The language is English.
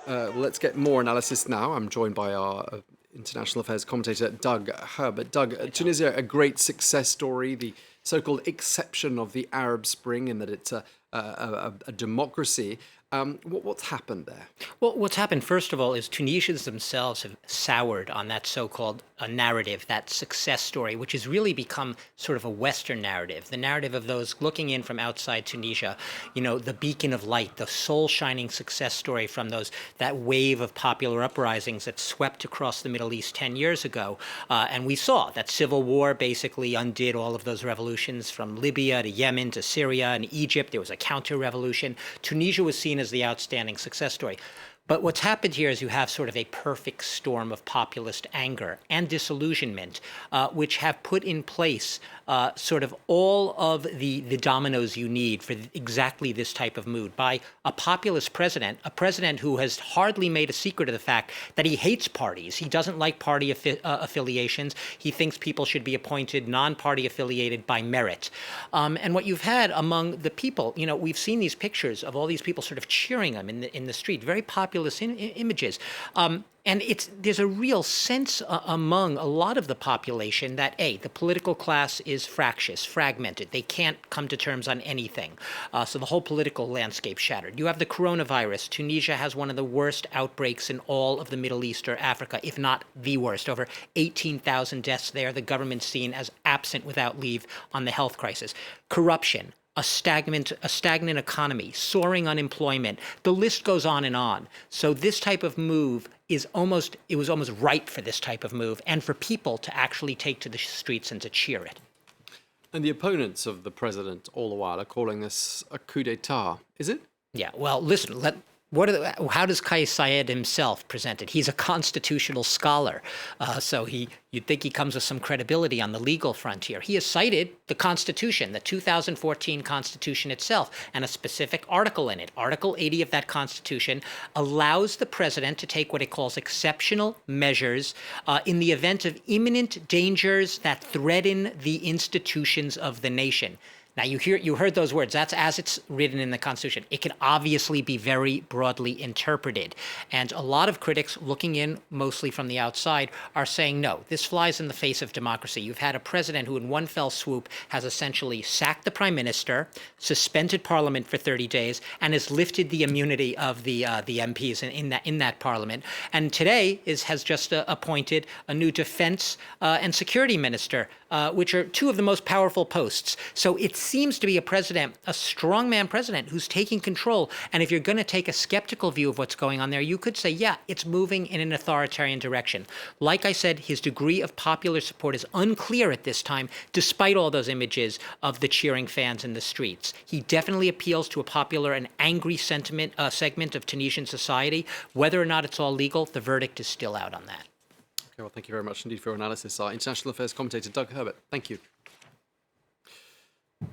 Let's get more analysis now. I'm joined by our international affairs commentator, Doug Herbert. Doug, Tunisia, a great success story, the so-called exception of the Arab Spring in that it's a democracy. What's happened there? Well, what's happened, first of all, is Tunisians themselves have soured on that so-called narrative, that success story, which has really become sort of a Western narrative, the narrative of those looking in from outside Tunisia, the beacon of light, the soul-shining success story from that wave of popular uprisings that swept across the Middle East 10 years ago. And we saw that civil war basically undid all of those revolutions from Libya to Yemen to Syria and Egypt. There was a counter-revolution. Tunisia was seen as the outstanding success story. But what's happened here is you have sort of a perfect storm of populist anger and disillusionment, which have put in place sort of all of the dominoes you need for exactly this type of mood by a populist president, a president who has hardly made a secret of the fact that he hates parties. He doesn't like party affiliations. He thinks people should be appointed non-party affiliated by merit. And what you've had among the people, we've seen these pictures of all these people sort of cheering him in the street, very populist images. And there's a real sense among a lot of the population that, the political class is fractious, fragmented. They can't come to terms on anything. So the whole political landscape shattered. You have the coronavirus. Tunisia has one of the worst outbreaks in all of the Middle East or Africa, if not the worst. Over 18,000 deaths there. The government's seen as absent without leave on the health crisis. Corruption. A stagnant economy, soaring unemployment. The list goes on and on. So this type of move was almost ripe for this type of move and for people to actually take to the streets and to cheer it. And the opponents of the president all the while are calling this a coup d'etat. Is it? Yeah, well, listen, how does Saied himself present it? He's a constitutional scholar, so you'd think he comes with some credibility on the legal frontier. He has cited the Constitution, the 2014 Constitution itself, and a specific article in it. Article 80 of that Constitution allows the president to take what it calls exceptional measures in the event of imminent dangers that threaten the institutions of the nation. Now, you heard those words. That's as it's written in the Constitution. It can obviously be very broadly interpreted. And a lot of critics looking in mostly from the outside are saying, no, this flies in the face of democracy. You've had a president who in one fell swoop has essentially sacked the prime minister, suspended parliament for 30 days, and has lifted the immunity of the MPs in that parliament. And today has just appointed a new defense and security minister, which are two of the most powerful posts. So it seems to be a strongman president who's taking control. And if you're going to take a skeptical view of what's going on there, you could say, yeah, it's moving in an authoritarian direction. Like I said, his degree of popular support is unclear at this time, despite all those images of the cheering fans in the streets. He definitely appeals to a popular and angry segment of Tunisian society. Whether or not it's all legal, the verdict is still out on that. Okay, well, thank you very much indeed for your analysis. Our international affairs commentator, Doug Herbert. Thank you.